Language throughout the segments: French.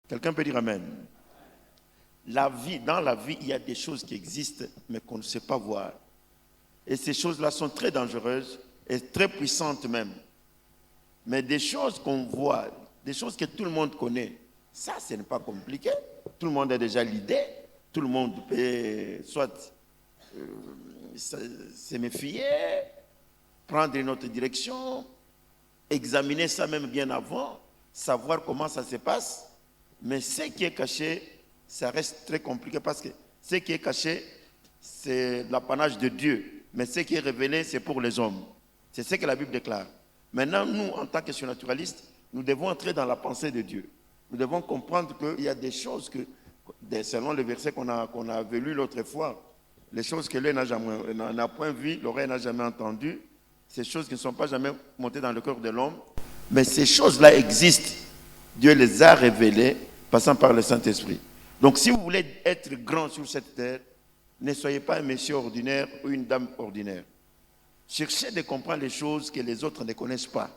Quelqu'un peut dire Amen. Dans la vie, il y a des choses qui existent, mais qu'on ne sait pas voir. Et ces choses-là sont très dangereuses et très puissantes même. Mais des choses qu'on voit, des choses que tout le monde connaît, ça, ce n'est pas compliqué. Tout le monde a déjà l'idée. Tout le monde peut soit se méfier, prendre une autre direction, examiner ça même bien avant, savoir comment ça se passe. Mais ce qui est caché, ça reste très compliqué parce que ce qui est caché, c'est l'apanage de Dieu. Mais ce qui est révélé, c'est pour les hommes. C'est ce que la Bible déclare. Maintenant, nous, en tant que surnaturalistes, nous devons entrer dans la pensée de Dieu. Nous devons comprendre qu'il y a des choses que, selon le verset qu'on a lu l'autre fois, les choses que l'œil n'a point vues, l'oreille n'a jamais entendues, ces choses qui ne sont pas jamais montées dans le cœur de l'homme, mais ces choses-là existent. Dieu les a révélées, passant par le Saint-Esprit. Donc, si vous voulez être grand sur cette terre, ne soyez pas un monsieur ordinaire ou une dame ordinaire. Cherchez de comprendre les choses que les autres ne connaissent pas,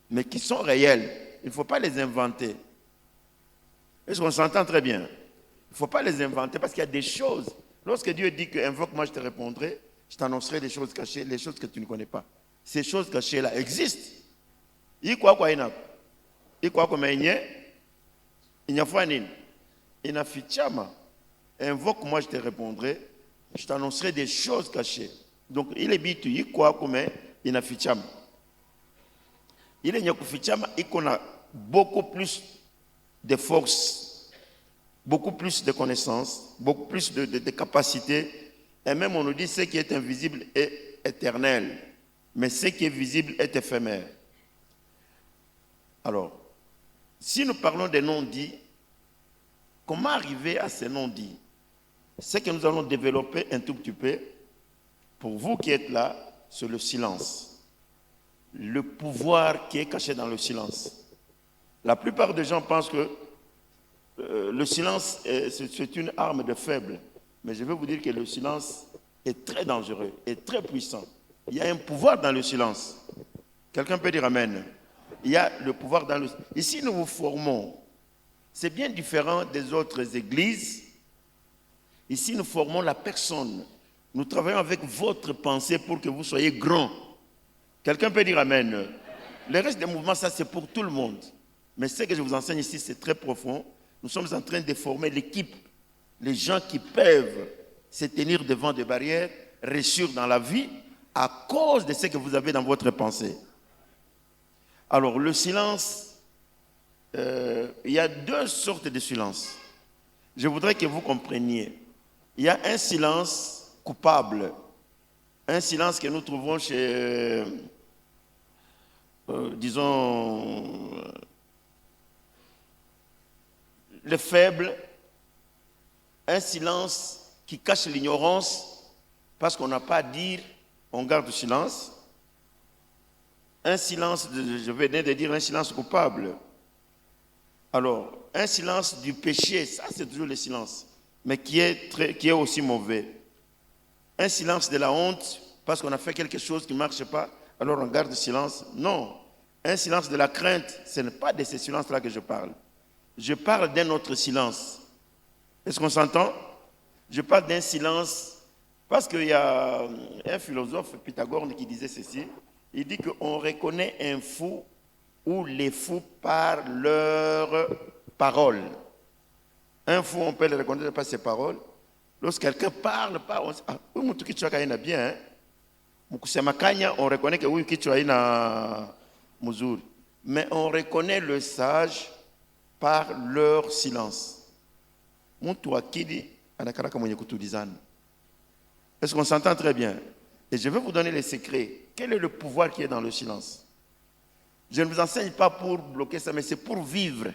mais qui sont réelles. Il ne faut pas les inventer. Est-ce qu'on s'entend très bien? Il ne faut pas les inventer parce qu'il y a des choses. Lorsque Dieu dit que invoque-moi, je te répondrai, je t'annoncerai des choses cachées, les choses que tu ne connais pas. Ces choses cachées-là existent. Il quoi il y a foi nini. Inafichama. Invoque-moi, je te répondrai. Je t'annoncerai des choses cachées. Donc, il est bitu, il quoi comme inafichama. Il est kufichama, il a beaucoup plus de force, beaucoup plus de connaissances, beaucoup plus de capacités. Et même on nous dit ce qui est invisible est éternel, mais ce qui est visible est éphémère. Alors, si nous parlons des non-dits, comment arriver à ces non-dits? Ce que nous allons développer un tout petit peu, pour vous qui êtes là, c'est le silence. Le pouvoir qui est caché dans le silence. La plupart des gens pensent que le silence, c'est une arme de faible. Mais je vais vous dire que le silence est très dangereux et très puissant. Il y a un pouvoir dans le silence. Quelqu'un peut dire Amen. Il y a le pouvoir dans le silence. Ici, nous vous formons. C'est bien différent des autres églises. Ici, nous formons la personne. Nous travaillons avec votre pensée pour que vous soyez grand. Quelqu'un peut dire Amen. Le reste des mouvements, ça c'est pour tout le monde. Mais ce que je vous enseigne ici, c'est très profond. Nous sommes en train de former l'équipe. Les gens qui peuvent se tenir devant des barrières, réussir dans la vie à cause de ce que vous avez dans votre pensée. Alors, le silence, il y a deux sortes de silence. Je voudrais que vous compreniez. Il y a un silence coupable, un silence que nous trouvons chez, disons, les faibles, un silence qui cache l'ignorance parce qu'on n'a pas à dire, on garde le silence. Un silence, je venais de dire un silence coupable. Alors, un silence du péché, ça c'est toujours le silence, mais qui est aussi mauvais. Un silence de la honte, parce qu'on a fait quelque chose qui ne marche pas, alors on garde le silence. Non, un silence de la crainte, ce n'est pas de ce silence-là que je parle. Je parle d'un autre silence. Est-ce qu'on s'entend? Je parle d'un silence, parce qu'il y a un philosophe, Pythagore, qui disait ceci. Il dit qu'on reconnaît un fou ou les fous par leurs paroles. Un fou, on peut le reconnaître par ses paroles. Lorsque quelqu'un parle, on dit, ah, oui, tu es bien. On reconnaît que oui, tu es muzuri. Mais on reconnaît le sage par leur silence. Est-ce qu'on s'entend très bien? Et je vais vous donner les secrets. Quel est le pouvoir qui est dans le silence? Je ne vous enseigne pas pour bloquer ça, mais c'est pour vivre.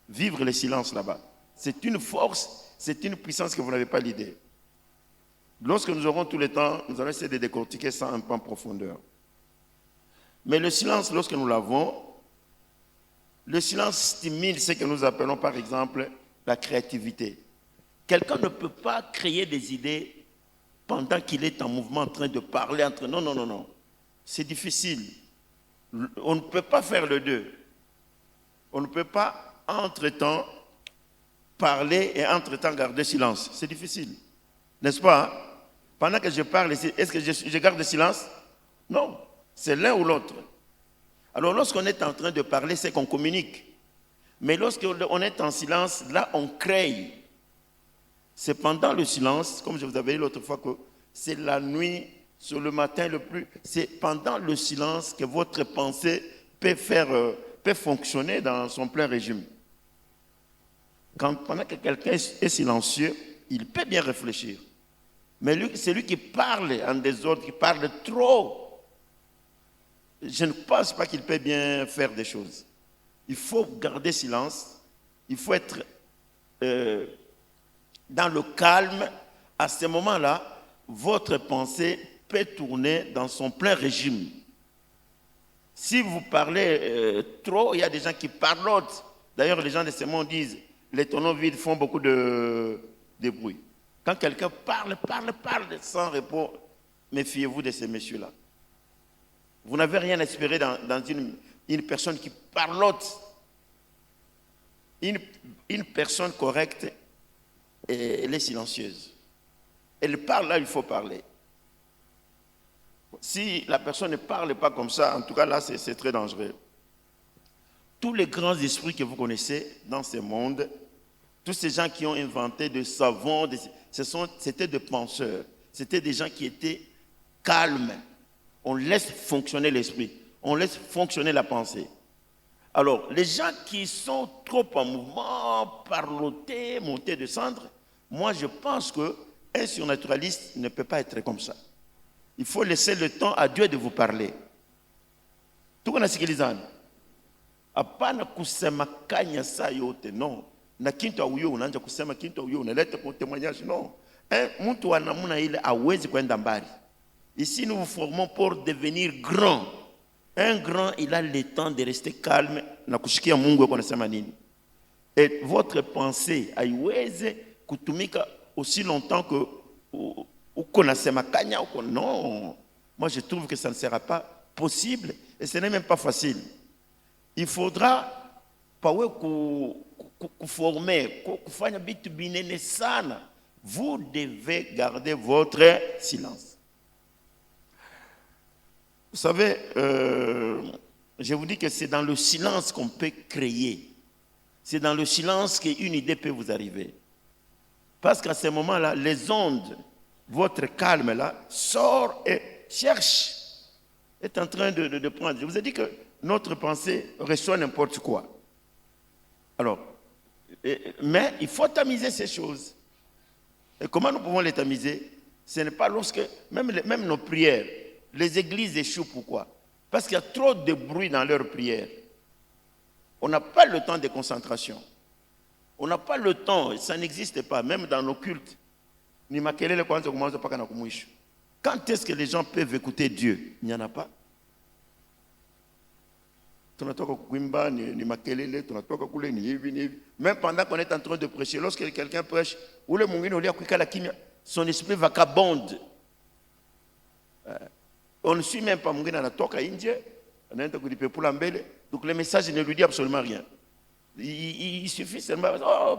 Vivre le silence là-bas. C'est une force, c'est une puissance que vous n'avez pas l'idée. Lorsque nous aurons tout le temps, nous allons essayer de décortiquer ça un peu en profondeur. Mais le silence, lorsque nous l'avons, le silence stimule ce que nous appelons par exemple la créativité. Quelqu'un ne peut pas créer des idées pendant qu'il est en mouvement, en train de parler. Non. C'est difficile. On ne peut pas faire le deux. On ne peut pas entre-temps, parler et entre-temps garder silence. C'est difficile, n'est-ce pas? Pendant que je parle ici, est-ce que je garde silence? Non, c'est l'un ou l'autre. Alors lorsqu'on est en train de parler, c'est qu'on communique. Mais lorsqu'on est en silence, là on crée. C'est pendant le silence, comme je vous avais dit l'autre fois, que c'est la nuit, sur le matin c'est pendant le silence que votre pensée peut fonctionner dans son plein régime. Pendant que quelqu'un est silencieux, il peut bien réfléchir. Mais c'est lui qui parle en désordre, qui parle trop. Je ne pense pas qu'il peut bien faire des choses. Il faut garder silence. Il faut être dans le calme. À ce moment-là, votre pensée peut tourner dans son plein régime. Si vous parlez trop, il y a des gens qui parlotent. D'ailleurs, les gens de ce monde disent les tonneaux vides font beaucoup de bruit. Quand quelqu'un parle sans repos, méfiez-vous de ces messieurs-là. Vous n'avez rien à espérer dans une personne qui parlote. Une personne correcte, elle est silencieuse. Elle parle là, il faut parler. Si la personne ne parle pas comme ça, en tout cas là, c'est très dangereux. Tous les grands esprits que vous connaissez dans ce monde, tous ces gens qui ont inventé des savons, c'était des penseurs. C'était des gens qui étaient calmes. On laisse fonctionner l'esprit. On laisse fonctionner la pensée. Alors, les gens qui sont trop en mouvement, parloter, monter, descendre, moi je pense qu'un surnaturaliste ne peut pas être comme ça. Il faut laisser le temps à Dieu de vous parler. Tout qu'on a sikilizana. Hapana kusema kanya saa yote, non. Na kintu auyo unaanza kusema kintu auyo unaleta kwa témoignage, non. Mtu wa namna ile hawezi kwenda mbali. Ici nous vous formons pour devenir grand. Un grand, il a le temps de rester calme na kushikia Mungu yuko anasema nini. Et votre pensée haiwezi kutumika aussi longtemps que uko nasema kanya uko, non. Moi je trouve que ça ne sera pas possible et ce n'est même pas facile. Il faudra pawe kuformer, kufanya bitu binene sana. Vous devez garder votre silence. Vous savez, je vous dis que c'est dans le silence qu'on peut créer. C'est dans le silence qu'une idée peut vous arriver. Parce qu'à ce moment-là, les ondes, votre calme là, sort et cherche, est en train de prendre. Je vous ai dit que notre pensée reçoit n'importe quoi. Alors, mais il faut tamiser ces choses. Et comment nous pouvons les tamiser? Ce n'est pas lorsque, même nos prières, les églises échouent. Pourquoi? Parce qu'il y a trop de bruit dans leurs prières. On n'a pas le temps de concentration. On n'a pas le temps, ça n'existe pas, même dans nos cultes. Quand est-ce que les gens peuvent écouter Dieu? Il n'y en a pas. Même pendant qu'on est en train de prêcher, lorsque quelqu'un prêche, son esprit vagabonde. On ne suit même pas Mungina Natoka Indien, donc le message ne lui dit absolument rien. Il suffit seulement, oh,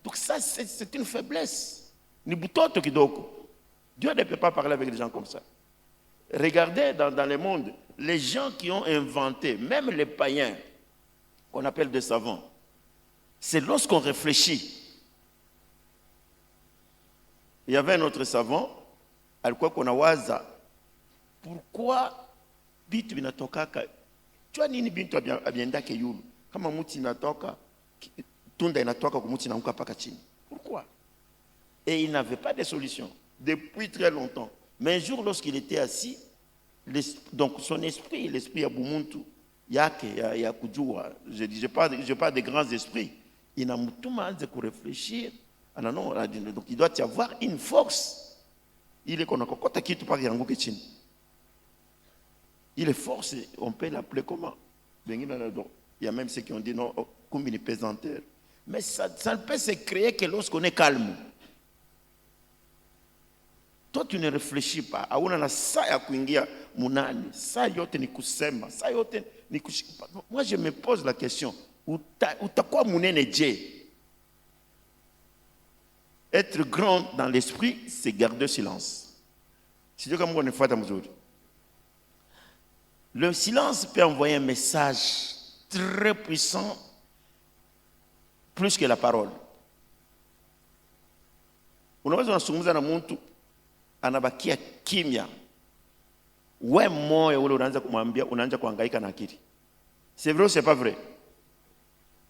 donc ça c'est une faiblesse. Dieu ne peut pas parler avec des gens comme ça. Regardez dans le monde, les gens qui ont inventé, même les païens, qu'on appelle des savants, c'est lorsqu'on réfléchit. Il y avait un autre savant, alikuwa kuna waza, pourquoi bitu binatokaka? Tu vois nini bintu abiendake yulu? Kama muti inatoka, tunda inatoka kumuti inaanguka paka chini. Pourquoi? Et il n'avait pas de solution depuis très longtemps. Mais un jour, lorsqu'il était assis, donc son esprit, l'esprit ya bumuntu, yake ya kujua, je parle des grands esprits, il n'a mutuma anze ku réfléchir. Donc il doit y avoir une force. Il est qu'on a kokota kitu pa yanguke chini. Il est force, on peut l'appeler comment? Il y a même ceux qui ont dit non, comme une pesanteur. Mais ça ne peut se créer que lorsqu'on est calme. Toi, tu ne réfléchis pas. Moi, je me pose la question. utakuwa munene je. Être grand dans l'esprit, c'est garder silence. Si comme on est mzuri. Le silence peut envoyer un message très puissant, plus que la parole. Unaweza unazungumza na mtu anabakia kimya. Wewe moyo ule unaanza kumwambia, unaanza kuhangaika na akili. C'est vrai ou c'est pas vrai?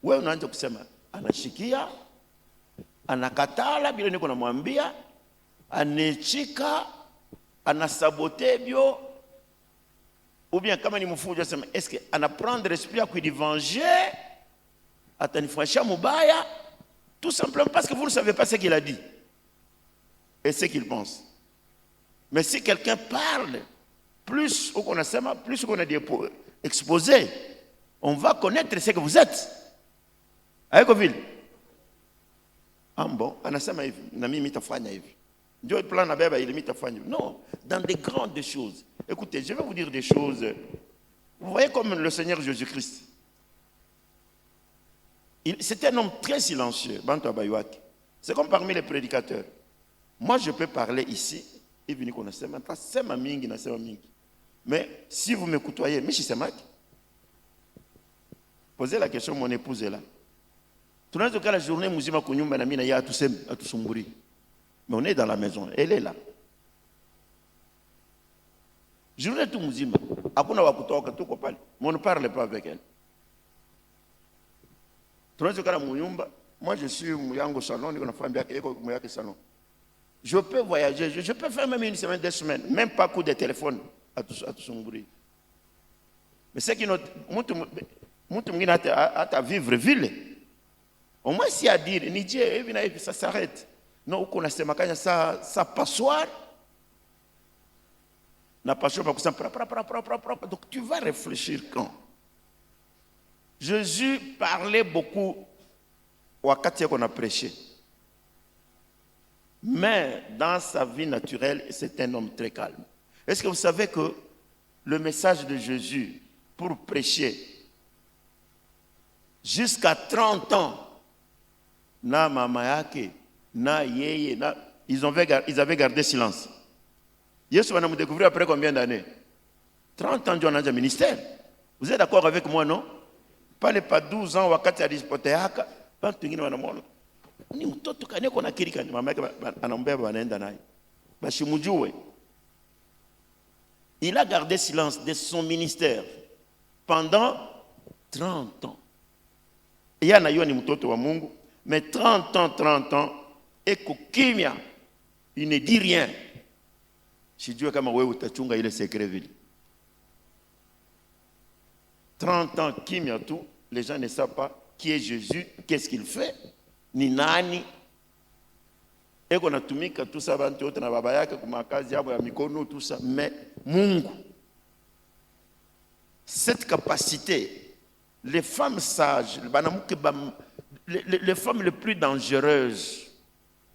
Wewe unaanza kusema anashikia, anakatala bila niko namwambia, anechika, anasabote bio. Ou bien kama ni mfujo sema est-ce que anaprendre esprit à lui venger, atanifanyisha mubaya, tout simplement parce que vous ne savez pas ce qu'il a dit et ce qu'il pense. Mais si quelqu'un parle, plus qu'on a plus qu'on a exposé, on va connaître ce que vous êtes. Aiko vile. Bon, anasema hivi, na mimi nitafanya hivi. Ndio plan na baba ile nitafanya hivi. Non, dans des grandes choses. Écoutez, je vais vous dire des choses. Vous voyez comme le Seigneur Jésus-Christ. C'était un homme très silencieux, Bantu Abayouaki. C'est comme parmi les prédicateurs. Moi, je peux parler ici, et venir qu'on a mingi. Mais si vous me côtoyez, mais je sais pas. Posez la question, mon épouse est là. Tout le monde, la journée, muzima kunyumba na mina ya atusumburi. Mais on est dans la maison, elle est là. Journée tout muzima, hakuna wa kutoka tuko pale. Mais on ne parle pas avec elle. Tout le monde, la munyumba, moi je suis muyango salon, niko na femme yake eko muyake salon. Je peux voyager, je peux faire même une semaine, 2 semaines, même pas coup de téléphone à tusumburi. Mais c'est que mtu mwingine hata vivre ville. Au moins si à dire ni Dieu ça s'arrête. Non, uko nasema kanya ça passoire. Na passion pas que donc tu vas réfléchir quand. Jésus parlait beaucoup wakati qu'on a prêché. Mais dans sa vie naturelle, c'est un homme très calme. Est-ce que vous savez que le message de Jésus pour prêcher jusqu'à 30 ans, na mama yake, na yeye, ils avaient gardé silence. Yesu va nous découvrir après combien d'années? 30 ans de notre ministère. Vous êtes d'accord avec moi, non? Pas 12 ans, wakati alipoteaka, bantu wengine wanamwona. Ni mtoto kane kona kirika ni mama yake anambeba wanaenda naye. Bashimujue. Il a gardé silence de son ministère pendant 30 ans. Et anayo ni mtoto wa Mungu, mais 30 ans, eko kimya, il ne dit rien. Sijue kama wewe utachunga ile secret vile. 30 ans kimya tout, les gens ne savent pas qui est Jésus, qu'est-ce qu'il fait, ni nani. Eko natumika tout ça bantu yote na baba yake kuma kazi yabo ya mikono tout ça, mais Mungu. Cette capacité, les femmes sages, les femmes les plus dangereuses,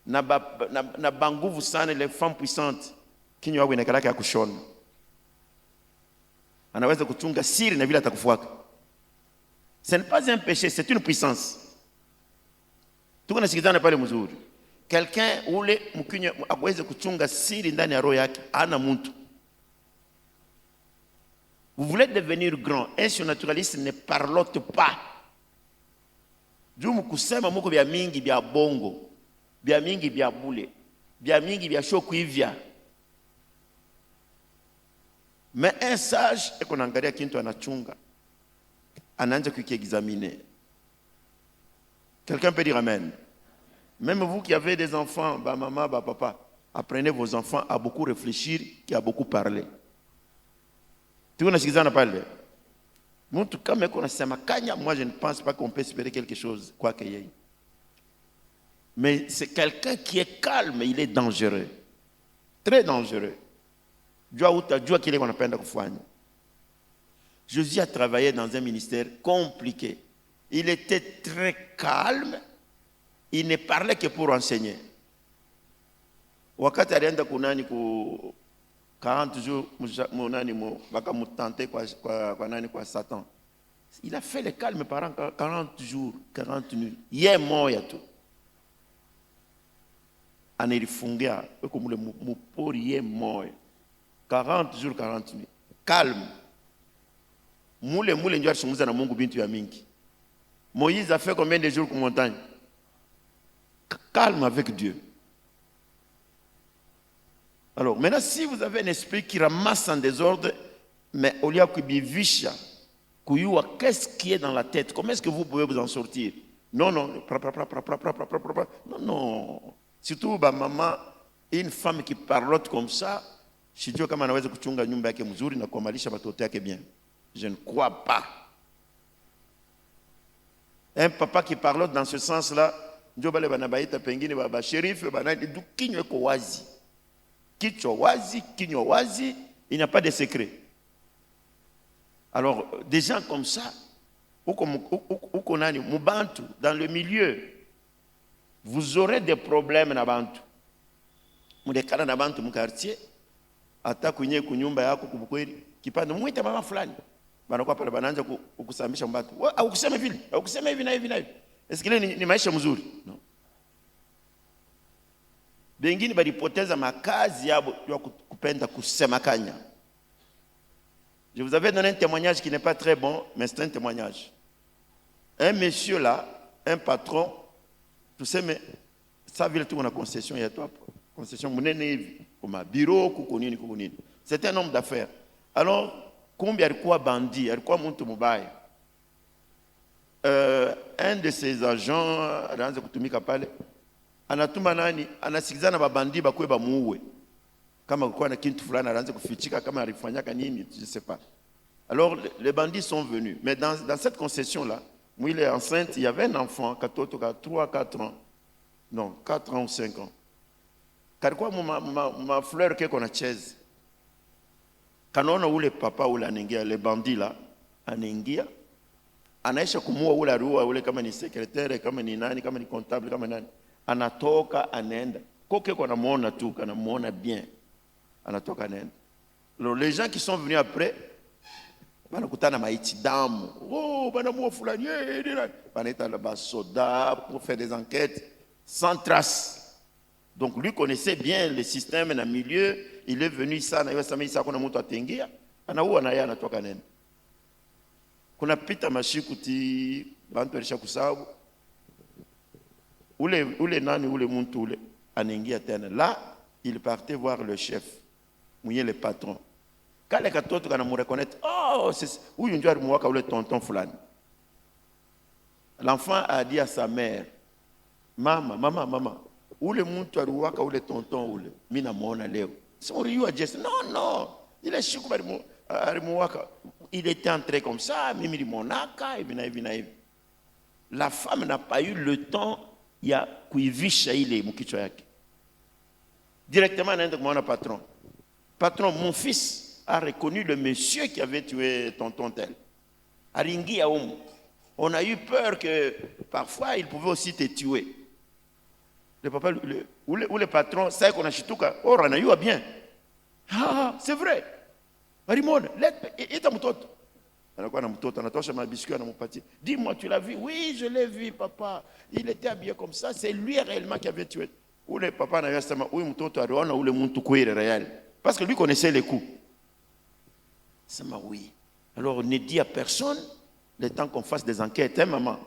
na banguvu sana, les femmes puissantes, kinywa yao inakalaka ya kushona. Anaweza kuchunga siri na vile atakufuaka. Ce n'est pas un péché, c'est une puissance. Tuko nasikizana pale mzuri. Quelqu'un ule mkinywa aweze kuchunga siri ndani ya roho yake, ana mtu. Vous voulez devenir grand, un surnaturaliste ne parlote pas. Juu mkusema muko bya mingi bya bongo, bya mingi bya bule, bya mingi bya shoku hivya. Mais un sage, et qu'on angalia kintu anachunga, anaanza kukiexaminer. Quelqu'un peut dire amen. Même vous qui avez des enfants, bah maman, bah papa, apprenez vos enfants à beaucoup réfléchir, qui a beaucoup parlé. Tu connais ce qu'ils en parlent? Moi, je ne pense pas qu'on peut espérer quelque chose, quoi qu'il y ait. Mais c'est quelqu'un qui est calme, il est dangereux. Très dangereux. Jésus a travaillé dans un ministère compliqué. Il était très calme. Il ne parlait que pour enseigner. Wakati alienda kunani ku 40 jours munani baka mutante kwa nani kwa Satan. Il a fait le calme pendant 40 jours, 40 nuits. Hier mort ya tout. Anelifungia comme le mupori hier mort. 40 jours, 40 nuits. Calme. Moule ndio alisumuza na Mungu bintu ya mingi. Moïse a fait combien de jours sur montagne? Calme avec Dieu. Alors, maintenant, si vous avez un esprit qui ramasse en désordre, mais au lieu de bivisha, qu'est-ce qui est dans la tête? Comment est-ce que vous pouvez vous en sortir? Non, non. Non, non. Surtout, maman, une femme qui parlote comme ça, je dis kama anaweza kuchunga nyumba yake mzuri na kuamalisha watoto yake bien. Je ne crois pas. Un papa qui parlote dans ce sens-là, ndio bale banabaita pengine baba sheriff banadi du kinywa ko wazi. Kichwa wazi, kinywa wazi, il n'y a pas de secret. Alors, des gens comme ça, ou konani mubantu dans le milieu, vous aurez des problèmes na bantu. Mudekana na bantu mu quartier, ata kunye kunyumba yako kubukweli, kipande muite mama fulani. Banakuwa pale banaanza kukusambisha mbatu. Au kusema vile, au kusema hivi na hivi na hivi. Esikile ni maisha mzuri? No. Bengine balipoteza makazi yabo ya kupenda kusema kanya. Je vous avais donné un témoignage qui n'est pas très bon, mais c'est un témoignage. Un monsieur là, un patron, tu sais, mais ça ville tout on a concession, il y a toi concession munene hivi, comme bureau kukunini kukunini. C'est un homme d'affaires. Alors, combien alikuwa bandi, alikuwa mtu mubaya. Un de ses agents anaanza kutumika pale, anatuma nani, anasikizana babandi bakwe bamuue. Kama kulikuwa na kintu fulani anaanza kufichika kama alifanyaka nini, je ne sais pas. Alors les bandits sont venus, mais dans cette concession là, où il est enceinte, il y avait un enfant, 3-4 ans. Non, 4 ans ou 5 ans. Kalikuwa ma fleur ke kona cheze. Kanaona ule papa ule anaingia, le bandit là, anaingia, anaisha kumua ule arua ule kama ni secrétaire, kama ni nani, kama ni comptable, kama nani. Anatoka anaenda. Koke kona muona tu, kana muona bien. Anatoka anaenda. Alors les gens qui sont venus après, banakutana maiti damu. Oh, banamuo fulani, banaita là-bas soda pour faire des enquêtes sans trace. Donc lui connaissait bien le système dans le milieu, il est venu ça, na yosama isa kuna mtu atengia, anaua na yeye anatoka nenda. Kuna pita mashiku ti bantu alisha kusabu. Ule nani ule muntu ule anaingia tena. Là, il partait voir le chef, mwenye le patron. Kale katoto kana mu reconnaître, oh, c'est huyu ndio alimuwaka ule tonton fulani. L'enfant a dit à sa mère, maman, ule muntu aliwaka ule tonton ule, mimi namuona leo. Son Rio a dit, non, il est chic, il était entré comme ça, mimi limonaka, et bien. La femme n'a pas eu le temps, il y a kuivisha ile mukichwa yake. Directement, naenda kumwona patron. Patron, mon fils a reconnu le monsieur qui avait tué tonton tel. Aringia umu. On a eu peur que parfois il pouvait aussi te tuer. Le papa, ou le patron, ça qu'on a chituka, oh, on a eu bien. Ah, c'est vrai. Marimone, ita mtoto. Anakuwa na mtoto, anatosha mabiscuit anampatia. Dis-moi, tu l'as vu? Oui, je l'ai vu, papa. Il était habillé comme ça, c'est lui réellement qui avait tué. Ou le papa n'a pas dit, oui, mtoto aliona ou le muntu kweli réel. Parce que lui connaissait les coups. C'est ma oui. Alors, ne dis à personne le temps qu'on fasse des enquêtes, hein, maman.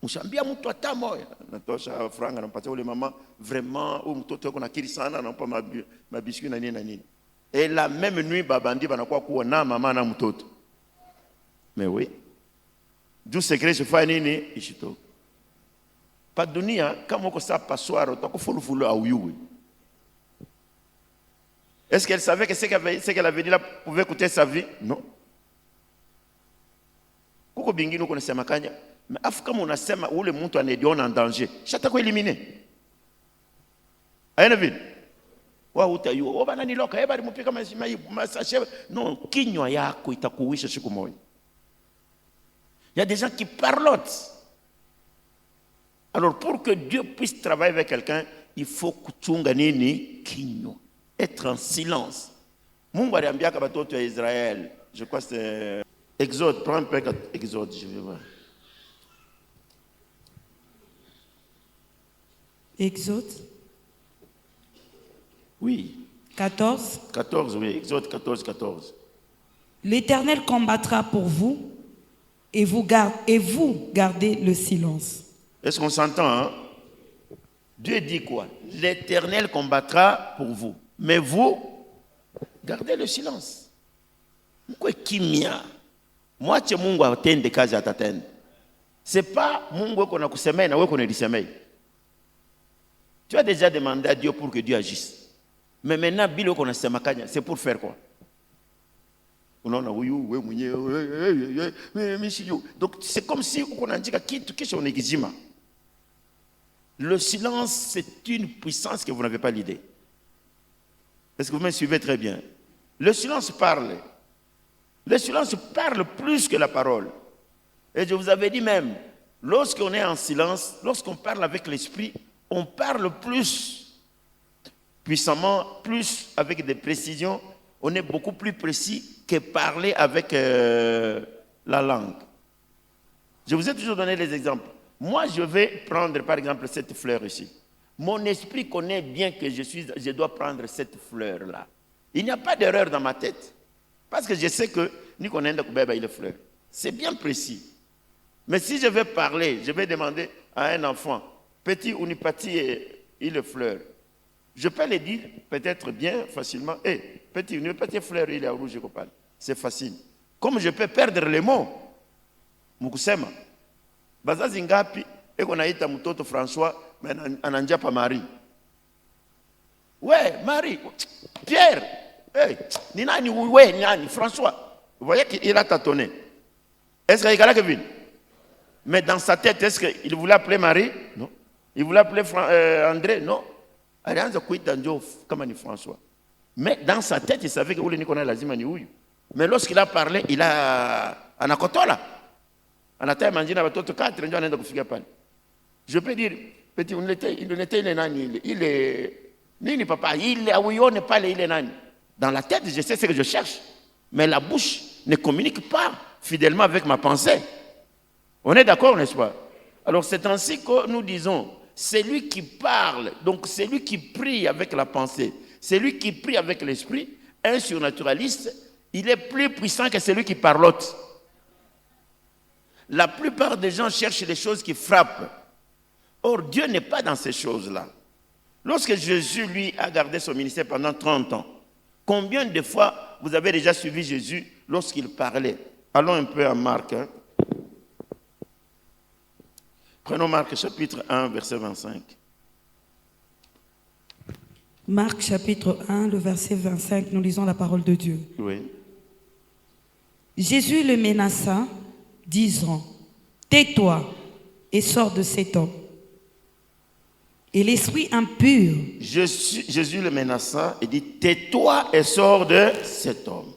Mshambia mtu ata moya natosha franga nampatia ule mama vraiment ou mtoto yako nakiri sana anampa mabiscuit na nini. Et la même nuit babandi banakuwa kuona mama na mtoto. Mais oui. Du secret je fais nini ishito. Pa dunia kama uko sa passoire utakufulufulu au yui. Est-ce qu'elle savait que ce qu'elle avait dit là pouvait coûter sa vie? Non. Kuko bingine uko nasema kanya. Mais afu kama unasema ule mtu anediona en danger, shatakuwa éliminer. Aina vile. Wa utayu, o bana niloka, bali mupika masache. Non, kinywa yako itakuwisha siku moja. Il y a des gens qui parlotent. Alors pour que Dieu puisse travailler avec quelqu'un, il faut kuchunga nini kinywa, être en silence. Mungu aliambia batoto ya Israël, je crois c'est Exode, prends un peu Exode, je vais voir. Exode. Oui. 14. 14, oui. Exode 14, 14. L'Éternel combattra pour vous et vous gardez le silence. Est-ce qu'on s'entend, hein? Dieu dit quoi? L'Éternel combattra pour vous. Mais vous, gardez le silence. Pourquoi kimia? Moi, c'est Mungu atende kazi atatende. C'est pas Mungu qu'on a kusemei na wewe qu'on disemei. Tu as déjà demandé à Dieu pour que Dieu agisse. Mais maintenant, bilo qu'on a semakanya, c'est pour faire quoi? Donc c'est comme si on a dit que on est. Le silence, c'est une puissance que vous n'avez pas l'idée. Est-ce que vous me suivez très bien? Le silence parle. Le silence parle plus que la parole. Et je vous avais dit même, lorsqu'on est en silence, lorsqu'on parle avec l'esprit, on parle plus puissamment, plus avec des précisions. On est beaucoup plus précis que parler avec la langue. Je vous ai toujours donné les exemples. Moi, je vais prendre par exemple cette fleur ici. Mon esprit connaît bien que je dois prendre cette fleur-là. Il n'y a pas d'erreur dans ma tête. Parce que je sais que ni qu'on a une fleur. C'est bien précis. Mais si je vais parler, je vais demander à un enfant, petit unipati il fleur. Je peux le dire peut-être bien facilement. Petit unipati fleur, il est rouge et copal. C'est facile. Comme je peux perdre les mots. Mukusema. Bazazi ngapi eko naita mtoto François mais ananjapa Marie. Ouais, Marie. Pierre. Ni nani ouais, nani François. Vous voyez qu'il a tâtonné. Est-ce qu'il a Kevin? Mais dans sa tête, est-ce qu'il voulait appeler Marie? Non. Il voulait appeler André? Non. Alianza kuita ndio kama ni François. Mais dans sa tête, il savait que ule niko na lazima ni huyu. Mais lorsqu'il a parlé, il a anakotola. Anataka manjina watoto 4 ndio anaenda kufika pale. Je peux dire petit il était nani il est nini papa il auione pale il est nani. Dans la tête, je sais ce que je cherche, mais la bouche ne communique pas fidèlement avec ma pensée. On est d'accord, n'est-ce pas? Alors c'est ainsi que nous disons, c'est lui qui parle, donc c'est lui qui prie avec la pensée, c'est lui qui prie avec l'esprit. Un surnaturaliste, il est plus puissant que celui qui parlote. La plupart des gens cherchent les choses qui frappent. Or, Dieu n'est pas dans ces choses-là. Lorsque Jésus, lui, a gardé son ministère pendant 30 ans, combien de fois vous avez déjà suivi Jésus lorsqu'il parlait? Allons un peu à Marc. Prenons Marc chapitre 1, verset 25. Marc chapitre 1, le verset 25, nous lisons la parole de Dieu. Oui. Jésus le menaça, disant, « Tais-toi et sors de cet homme. » Et l'esprit impur. Jésus le menaça et dit, « Tais-toi et sors de cet homme. »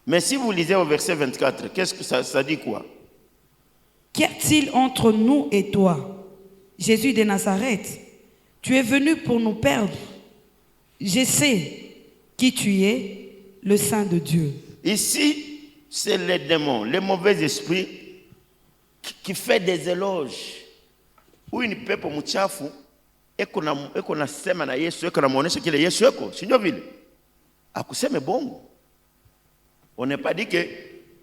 Mais si vous lisez au verset 24, qu'est-ce que ça dit quoi? Qu'y a-t-il entre nous et toi, Jésus de Nazareth? Tu es venu pour nous perdre. Je sais qui tu es, le Saint de Dieu. Ici, c'est les démons, les mauvais esprits qui fait des éloges. Ou une pepo mchafu eko na sema na Yesu eko na muonesha kile Yesu eko, si ndio vile? Akuseme bongo. On n'est pas dit que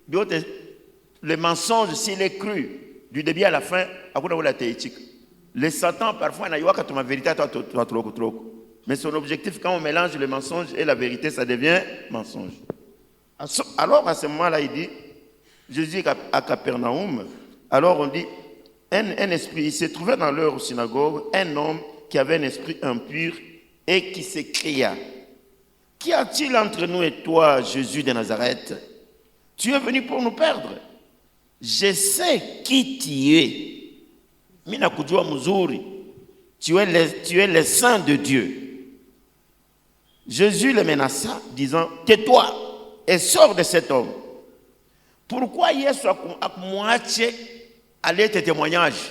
le mensonge, s'il est cru du début à la fin, hakuna wala théitique. Le Satan parfois na yoka tuma vérité à toi trop. Mais son objectif quand on mélange le mensonge et la vérité, ça devient mensonge. Alors à ce moment-là, il dit, Jésus à Capernaum, alors on dit, un esprit, il s'est trouvé dans leur synagogue, un homme qui avait un esprit impur et qui s'écria, « Qu'y a-t-il entre nous et toi, Jésus de Nazareth? Tu es venu pour nous perdre. Je sais qui tu es. Mina kujua mzuri. Tu es le Saint de Dieu. » Jésus le menaça, disant, « Tais-toi et sors de cet homme. » Pourquoi Yesu a moitié allé tes témoignages?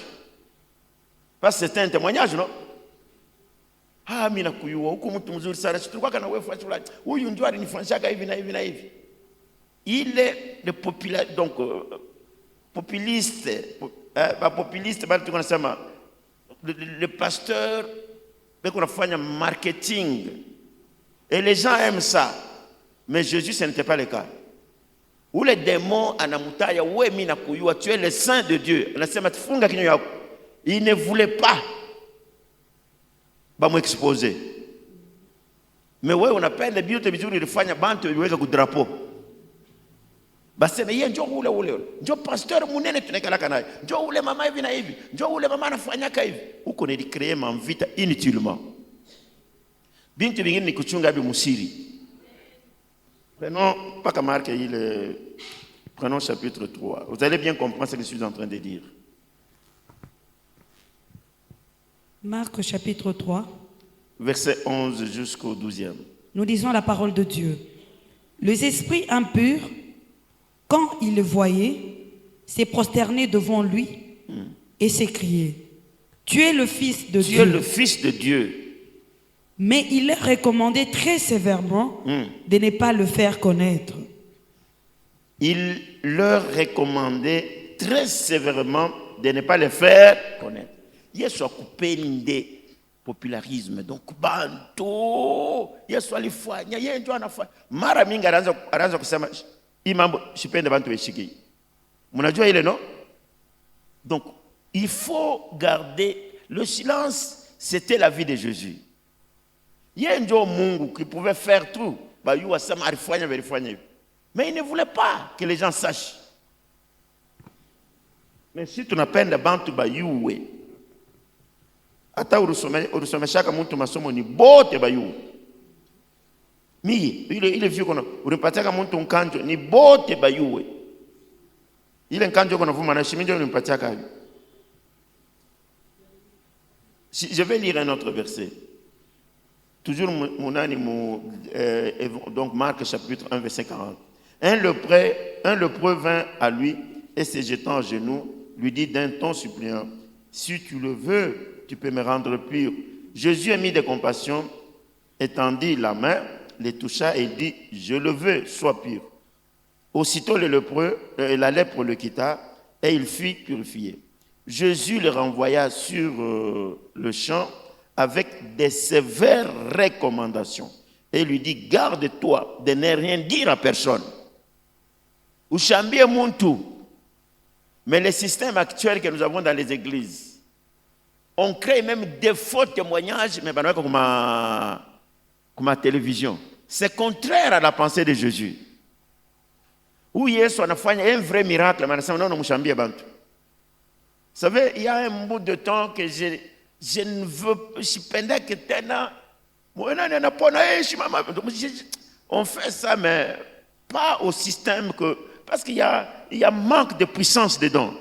Parce que c'était un témoignage, non? Ah, mina kuyua, huku mtu mzuri sana. Tulikuwa kana wewe fulani. Huyu ndio alinifanyisha hivi na hivi na hivi. il est le populiste, le pasteur, qu'on a fait un marketing. Et les gens aiment ça. Mais Jésus, ce n'était pas le cas. Où les démons, tu es le saint de Dieu. Il ne voulait pas m'exposer. Mais ouais, on appelle les biotes bizuri de fanya bantu iweka ku drapeau. Baseme yeye njoo ule. Njoo pasteur munene tunakalaka naye. Njoo ule mama hivi na hivi. Njoo ule mama anafanyaka hivi. Huko ni créer manvita inutilement. Bintu bingine ni kuchunga bi musiri. Prenons chapitre 3. Vous allez bien comprendre ce que je suis en train de dire. Marc chapitre 3. Verset 11 jusqu'au 12e. Nous lisons la parole de Dieu. Les esprits impurs, quand ils le voyaient, s'est prosterné devant lui et s'écriaient: Tu es le Fils de Dieu. Tu es le Fils de Dieu. Mais il leur recommandait très sévèrement de ne pas le faire connaître. Il leur recommandait très sévèrement de ne pas le faire connaître. Yesu akupende popularisme, donc bantu Yesu alifanya yeye ndio anafanya. Mara mingi anaanza kusema hii mambo sipende bantu weshiki. Mnajua ile no? Donc il faut garder le silence. C'était la vie de Jésus. Yeye ndio Mungu qui pouvait faire tout. Bayua sama alifanya verifanya. Mais il ne voulait pas que les gens sachent. Mais si tunapenda bantu bayuwe, hata urusomeshaka mtu masomo ni bote bayu. Ile vieux kono unipatiaka mtu nkanjo ni bote bayuwe. Ile nkanjo kono vuma na shiminjo unipatiaka hivi. Je vais lire un autre verset. Toujours donc Marc chapitre 1 verset 40. Un lépreux vint à lui et se jetant à genoux, lui dit d'un ton suppliant: Si tu le veux, tu peux me rendre pur. Jésus a mis de compassion, étendit la main, les toucha et dit: Je le veux, sois pur. Aussitôt la lèpre le quitta et il fut purifié. Jésus le renvoya sur le champ avec des sévères recommandations et lui dit: Garde-toi de ne rien dire à personne. Ushambie muntu. Mais le système actuel que nous avons dans les églises, on crée même des faux témoignages, mais comme ma télévision. C'est contraire à la pensée de Jésus. Où Yesu anafanya un vrai miracle, mais non, mshambie bantu. Vous savez, il y a un bout de temps que je ne veux pas, je pendais que on fait ça, mais pas au système que. Parce qu'il y a manque de puissance dedans.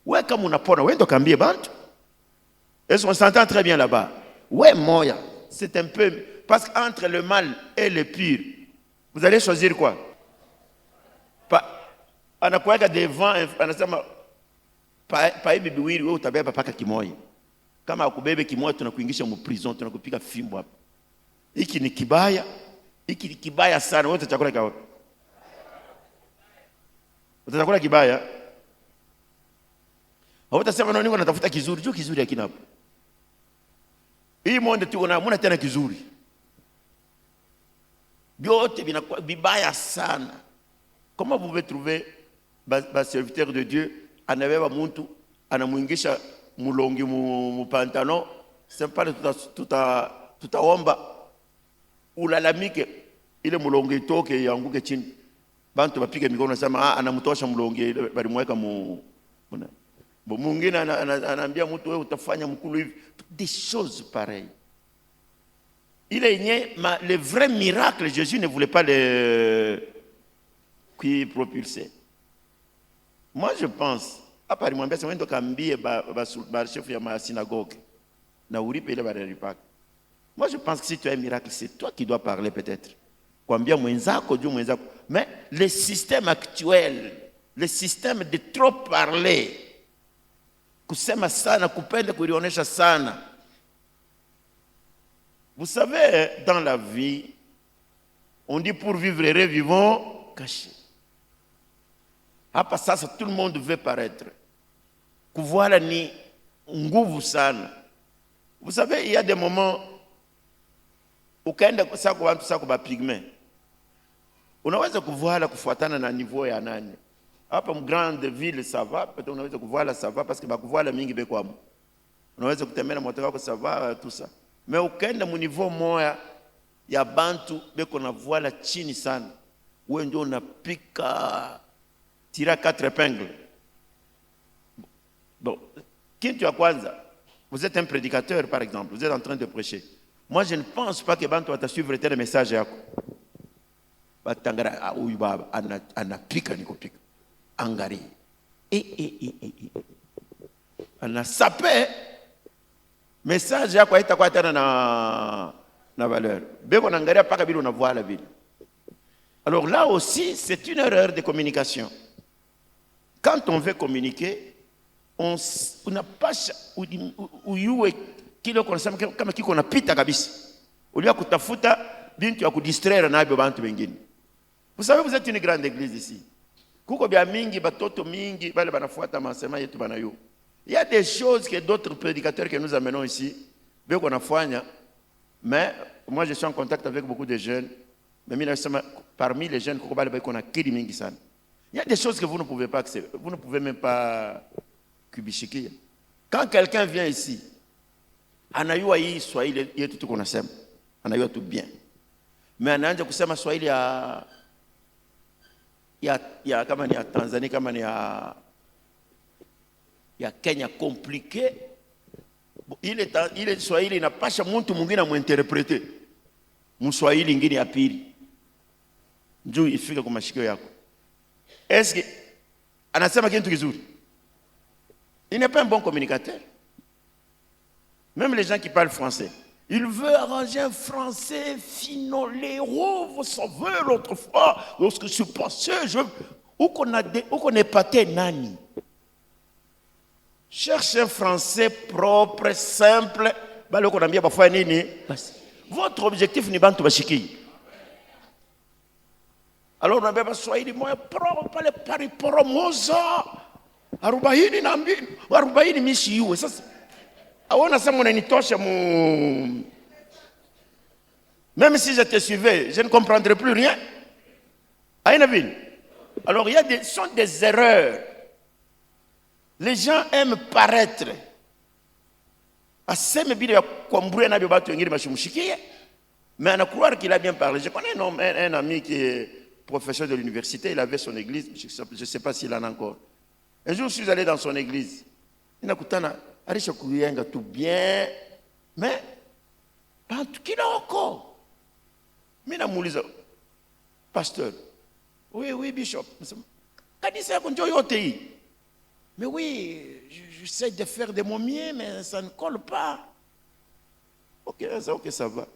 Ouais, comme on a pas, ouais, donc cambier bantu. Est-ce qu'on s'entend très bien là-bas? Ouais, moi, c'est un peu. Parce qu'entre le mal et le pur, vous allez choisir quoi? On a quoi devant, on a ça. Pa bibi wili wewe utabeba paka kimoja. Kama ukubebe kimoja tunakuingisha mu prison, tunakupika fimbo hapa. Hiki ni kibaya sana. Wewe utakula kwa wapi? Utakula kibaya. Hautasema nini unatafuta kizuri, jo kizuri hakina hapo. Hii monde tu unaona tena kizuri. Biote binakuwa bibaya sana. Comment vous pouvez trouver ba serviteur de Dieu anabeba muntu anamuingisha mulongi mu pantalon, c'est pas tutaomba ulalamike ile mulongi itoke yanguke chini. Bantu bapige mikono sema anamtosha mulongi bali mweka mwingine anaambia mtu wewe utafanya mkulu hivi. Des choses pareilles. Le vrai miracle, Jésus ne voulait pas le qui propulser. Moi je pense, à part moi, c'est quand kambie ba chef de la synagogue. Na uripe ile ba ripak. Moi je pense que si tu as un miracle, c'est toi qui dois parler peut-être. Kwambia mwenzako juu mwenzako. Mais le système actuel, le système de trop parler, kusema sana, kupenda kulionesha sana. Vous savez, dans la vie, on dit pour vivre heureux, vivons caché. Hapa sasa tout le monde veut paraître. Kuvoala ni nguvu sana. Vous savez, il y a des moments ukaenda sasa kwa watu sasa kwa pigme. Unaweza kuvoala kufuatana na niveau ya nani. Hapa grande ville ça va, peut-être unaweza kuvoala ça va parce que bakuvoala mingi beko hapo. Unaweza kutembea na moto wako ça va tout ça. Mais ukaenda mu niveau moya ya bantu beko na voila chini sana. Wewe ndio unapika tira 4 épingles. Bon, kitu ya kwanza, vous êtes un prédicateur par exemple, vous êtes en train de prêcher. Moi je ne pense pas que bantu watasuivre tel message yako. Batangara huyu baba anapika nikopika. Angari. Anasape message yako haitakuwa tena na valeur. Beko naangalia paka bila unavoala vile. Alors là aussi, c'est une erreur de communication. Quand on veut communiquer, on n'a pas uyue kile konasema kama kiko napita kabisa. Ulia kutafuta bintu ya kudistraire na hivyo bantu wengine. Vous savez, vous êtes une grande église ici. Kuko bia mingi batoto mingi bale banafuata masema yetu banayo. Il y a des choses que d'autres prédicateurs que nous amenons ici, beko nafanya, mais moi je suis en contact avec beaucoup de jeunes. Mais parmi les jeunes, il y a des choses que vous ne pouvez pas accepter, vous ne pouvez même pas kubichikia. Quand quelqu'un vient ici, anayua hii Swahili yetu tuko nasema, anayua tout bien. Mais anaanza kusema Swahili ya kama ni ya Tanzania, kama ni ya Kenya compliqué. Ile Swahili inapasha mtu mwingine amuinterprete. Mswahili ingine ya pili. Njoo ifike kwa mashikio yako. Est-ce que anasema kitu kizuri? Il n'est pas un bon communicateur. Même les gens qui parlent français, il veut arranger un français finolé. Oh, vous savez, l'autre fois, lorsque je suis passé, où qu'on est pâté nani? Cherche un français propre, simple. Votre objectif n'est pas de bashiki. Alors on a besoin Swahili moya propre pale pariporomoza 40 mishi iwe sasa aona sema unanitosha mu. Même si je te suivais, je ne comprendrais plus rien. Alors il y a sont des erreurs. Les gens aiment paraître. Aseme bila kuambia na batu wengine bashimshikie. Mais on a croire qu'il a bien parlé. Je connais un ami qui est professeur de l'université, il avait son église, je ne sais pas s'il en a encore. Un jour, je suis allé dans son église. Il a dit, Arisha Kuyenga tout bien, mais pas tout qui l'a encore. Mais il a dit, pasteur, oui, bishop. Mais oui, j'essaie de faire de mon mieux, mais ça ne colle pas. Ok, ça va.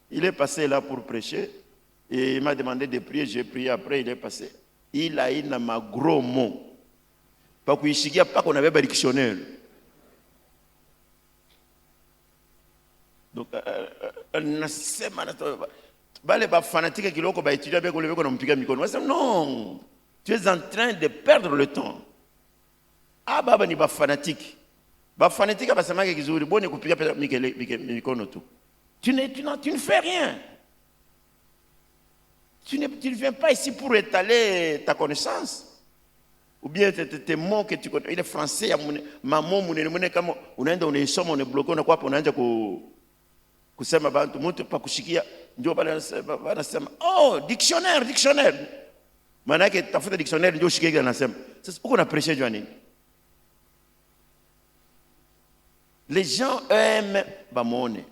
Il est passé là pour prêcher. Et il m'a demandé de prier, j'ai prié, après il est passé. Il a eu un gros mot. Parce qu'il n'y a pas qu'on avait un dictionnaire. Donc, non, tu es en train de perdre le temps. Ah, baba ni ba fanatique. Ba fanatique ba sema ke kizuri, boni kupiga mikono tu. Tu ne fais rien. Tu ne viens pas ici pour étaler ta connaissance. Ou bien tes mots que tu connais. Il est français, maman, kama unaenda unaisoma unabloqué unakuwa hapo unaanza kusema bantu mtu pa kushikia ndio wanasema oh dictionnaire. Maana yake tafuta dictionnaire ndio shikie anasema. Sasa uko na prêcher jua nini? Les gens aiment bamone.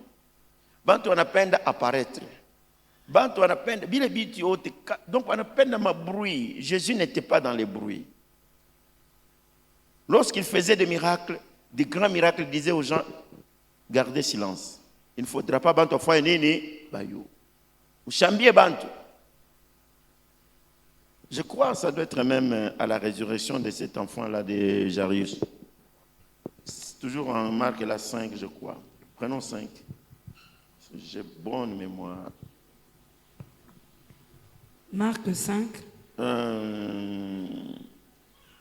Bantu wanapenda apparaître. Bantu wanapenda bile biti yote. Donc wanapenda mabruit. Jésus n'était pas dans les bruits. Lorsqu'il faisait des miracles, des grands miracles, il disait aux gens gardez silence. Il ne faudra pas bantu faire nini bayo. Uchambie bantu. Je crois que ça doit être même à la résurrection de cet enfant-là de Jairus. C'est toujours en Marc la 5, je crois. Prenons 5. J'ai bonne mémoire. Marc 5.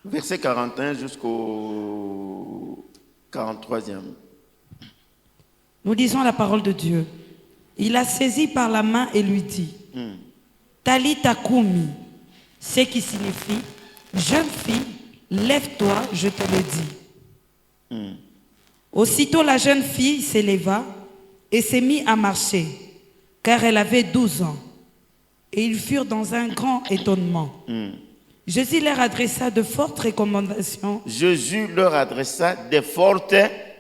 verset 41 jusqu'au 43e. Nous lisons la parole de Dieu. Il la saisit par la main et lui dit, Talita Kumi, ce qui signifie, jeune fille, lève-toi, je te le dis. Aussitôt la jeune fille s'éleva et s'est mise à marcher, car elle avait 12 ans. Et ils furent dans un grand étonnement. Jésus leur adressa de fortes recommandations. Jésus leur adressa de fortes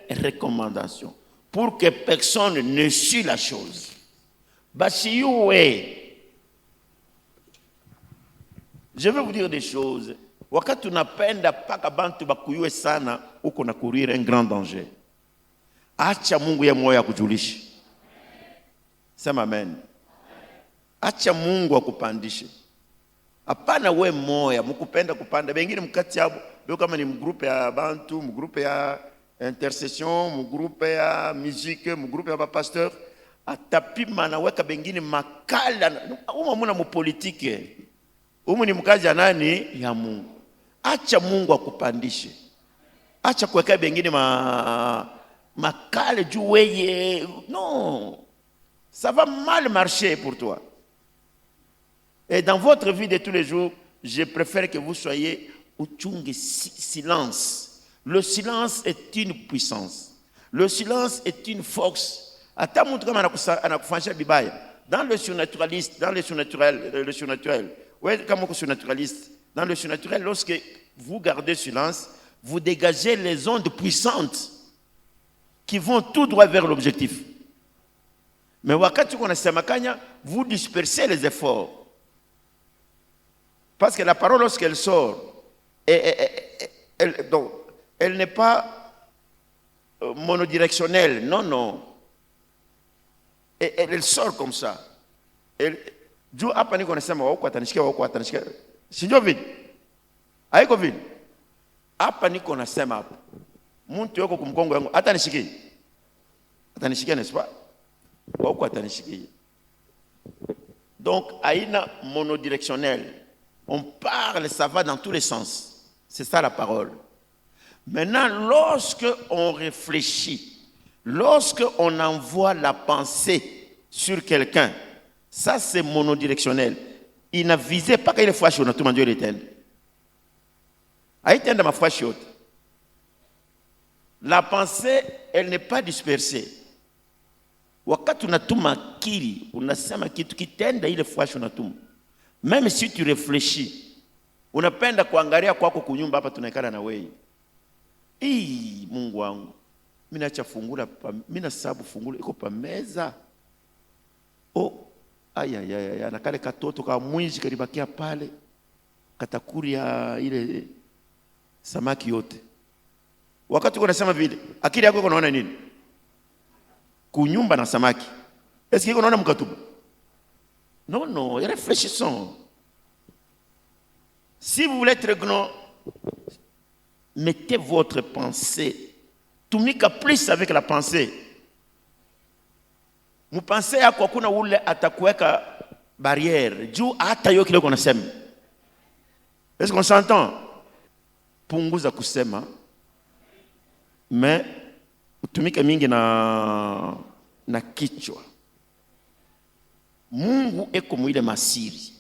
recommandations pour que personne ne sût la chose. Je vais vous dire des choses. Wakati unapenda paka bantu bakuyue sana, uko na courir un grand danger. Acha Mungu ya moyo akujulishe. Sema amen. Acha Mungu akupandishe. Hapana we moya mukupenda kupanda. Bengine mkati yabo, beo kama ni mgrupe ya bantu, mgrupe ya intercession, mgrupe ya musique, mgrupe ya pasteur, atapima na weka bengine makala. Uma muna mupolitike. Umu ni mkazi ya nani? Ya Mungu. Acha Mungu akupandishe. Acha kuweka bengine makale juu weye. Non. Ça va mal marcher pour toi. Et dans votre vie de tous les jours, je préfère que vous soyez au tchungi silence. Le silence est une puissance. Le silence est une force. Dans le surnaturaliste, dans le surnaturel, ouais, comme surnaturaliste, dans le surnaturel, lorsque vous gardez silence, vous dégagez les ondes puissantes qui vont tout droit vers l'objectif. Mais wakati kuna semakanya, vous dispersez les efforts. Parce que la parole, lorsqu'elle sort, elle n'est pas monodirectionnelle. Non, non. Elle sort comme ça. Dieu a pas dit qu'on est sama wako atanishika wako atanishika. Sinjo vile. Haiko vile. Hapa niko nasema hapo. Mtu yuko kumkongo yangu atanishiki. Atanishika n'est-ce pas? Wako atanishiki. Donc aina monodirectionnelle. On parle, ça va dans tous les sens. C'est ça la parole. Maintenant, lorsque on réfléchit, lorsque on envoie la pensée sur quelqu'un, ça c'est monodirectionnel. Il n'a visé pas qu'il est fois sur notre Dieu l'éternel. La pensée, elle n'est pas dispersée. Wakati unatuma akili, unasema kitu kitenda ile fwashi unatuma. Même si tu réfléchis, unapenda kuangalia kwako kunyumba hapa tunaikana na wewe. Mungu wangu. Mimi naacha fungula, mimi nasabu fungula iko pa meza. Na kale katoto ka mwinji kalibakia pale. Katakuria ile samaki yote. Wakati uko unasema vile, akili yako unaona nini? Kunyumba na samaki. Est-ce que unaona mkatuba? Non, non, réfléchissons. Si vous voulez être grand, mettez votre pensée. Tumika plus avec la pensée. Vous pensez à quoi kuna ule atakuweka barrière. Juu hata yo kile uko nasema. Est-ce qu'on s'entend? Punguza kusema. Mais utumike mingi na kichwa. Mungu eko mwile masiri.